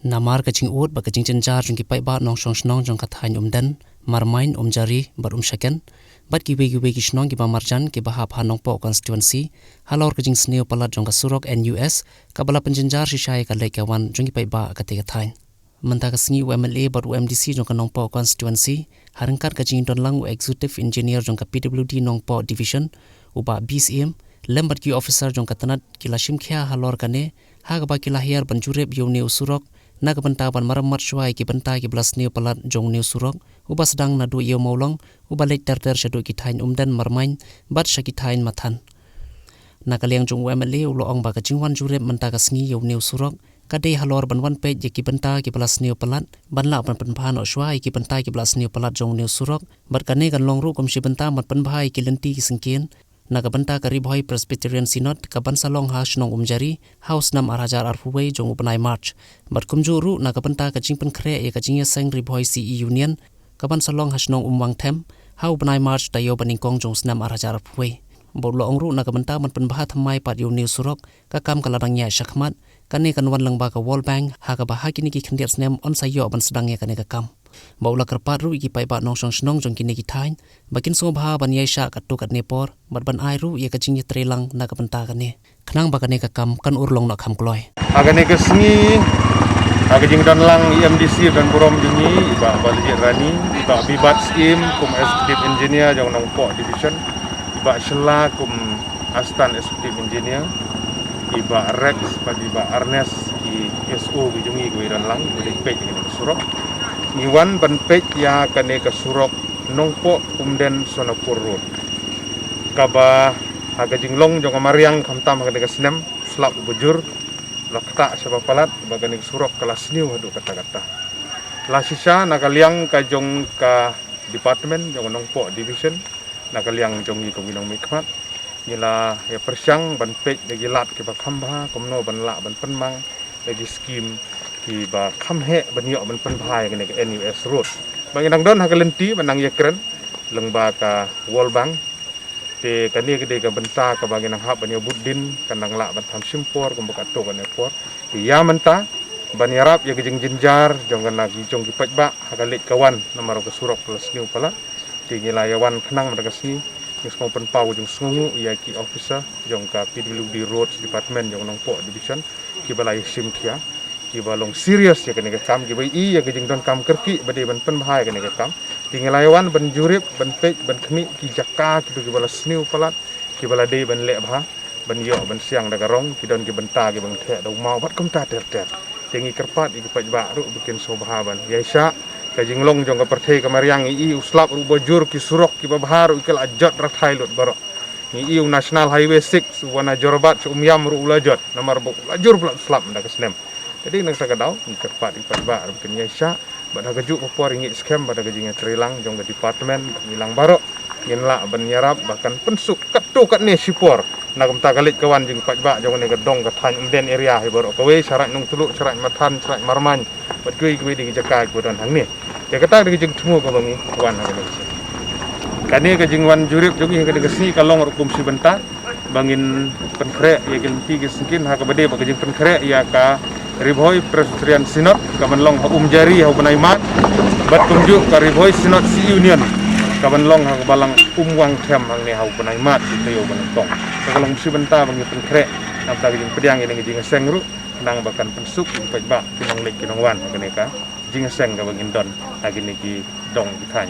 Namar kacing ut ba kacing cenjar jong kipai ba nong song snong jong kat Thain Umden Marmain jari bar shaken bat ki wegi snong ki ba marjan ki ba hap hanong po constituency halor kacing sneo palat jong ka surok NUS ka bala penjenjar shisai ka lekawan jong kipai ba ka Thain menta ka sngi UMLA bar UMDC jong ka nong po constituency harangkat kacing don lang executive engineer jong ka PWD nong po division uba BCM lembat ki officer jong ka tanat kila shimkhia halor kane ha ka ba kila hiar banjurep yone surok na benta ban maramot shwai ki benta ki blas new palat jong new surok uba sdang naduh iewmawlong uba lektar shaduh ki Thain Umden Marmain bat shaki Thain mathan na kaliang jong UMLA uloong ba kacingwan jurep menta ka sngi yew new surok kadai halor ban wan page ki benta ki blas new palat ban la ban penphan o shwai ki benta ki blas new palat jong new surok bat kane kan long ru kom shi benta mat penbhai ki lenti ki singkien naga benta ka ribhoi Presbyterian Synod ka bansalong ha shnong umjari house nam arajar arfuwei jong upanai march bat kumjuru naga benta ka jingpen khre e ka jingya sang ribhoi CE union ka bansalong ha shnong umwang them ha upanai march tayo baningkong jong snam arajar arfuwei bolo ongru naga benta man penbah thamai pat yu new surok ka kam kaladang nya shakmat kane kan wan lang ba ka World Bank ha ka ba ha kini ki khndiat snem on sayo ban sedang ya kane ka kam baula kerpat ru iki pai ba nong song snong jong kini ki Thain bakin so bha ban yai sha kat tu kat nepor bat ban ai ru ye ka jing trelang na ka benta kane khnang ba kane ka kam kan urlong na kham kloi agane ke sngi aga jing dan lang IMDC dan burom jingi iba balji rani iba bibat skim kum executive engineer jong nong po division iba shela kum astan executive engineer iba rex padi iba arnes ki SO bijungi ku dan lang boleh pej dengan surok Iwan benpek ya kane ke surok nongpo Umden Sonapur Road. Kaba haga jinglong jong amariang kamtam haga ke snem slap bujur lakta siapa palat bagane ke surok kelas niu hadu kata-kata. La sisa nakaliang ka jong ka department jong nongpo division nakaliang jong i kominong mikmat nila ya persyang benpek lagi lat ke bakamba komno ban la ban penmang lagi skim ki ba kham he ban yo ban pan bhai ke NUS road bang nang don ha kalenti banang yakren leng ba ka World Bank te kani ke de ka benta ka bang nang hab ban yo budin kanang la ban tham simpor kum ka to kan epor ya menta ban yarap ya gejing jinjar jong kan lagi jong ki pajba ha kalit kawan nomor ka surok plus new pala ti ngilayawan khnang mereka sini ngis mau pen pau jong sungu ya ki officer jong ka PWD roads department jong nong po division ki balai simkhia ki balong serius ya kene kam ki bai ya gejing don kam kerki bade ban pen bahai kene kam tingelayawan ban jurip ban pej ban khmi ki jakka ki bala sniu palat ki bala de ban le bha ban yo ban siang da garong ki don ki benta ki bang the dau mau bat kom ta ter ter tingi kerpat ki pej ba ru bikin sobha ban yaisa ka jinglong jong ka perthei ka mariang I uslap ru bojur ki surok ki babhar ikal ajot rathai lut barok ni national highway 6 wana jorbat umyam ru ulajot nomor lajur pula slap da kesnem jadi nang sakadau ni kerpat ipat ba bikin yaisa bada gajuk popor ringgit scam bada gajingnya trilang jong ke department hilang barok nginla ban nyarap bahkan pensuk katu kat ni sipor nak mta kalit kawan jing pat ba jong ne gedong ke Thain Umden area he barok kawe syarat nung tuluk syarat mathan syarat Marmain bat kui di jaka ku don hang ni ya kata de jing temu ko bangi wan ha ni kani ke jingwan jurip jogi ke sini kalong rukum si benta bangin penkrek ya gelti ke singkin ha ke bade ba jing penkrek ya ka ribhoi Presbyterian Synod kamanlong ha umjari ha upanai mat bat tunjuk ka ribhoi Synod CE union kamanlong ha balang umwang them hang ni ha upanai mat tayo banong kalong si benta bangi penkrek namta jing pediang ini jing sengru nang bakan pensuk pej ba kinong lek kinong wan ka jing seng ka bangin don agini ki dong di Thain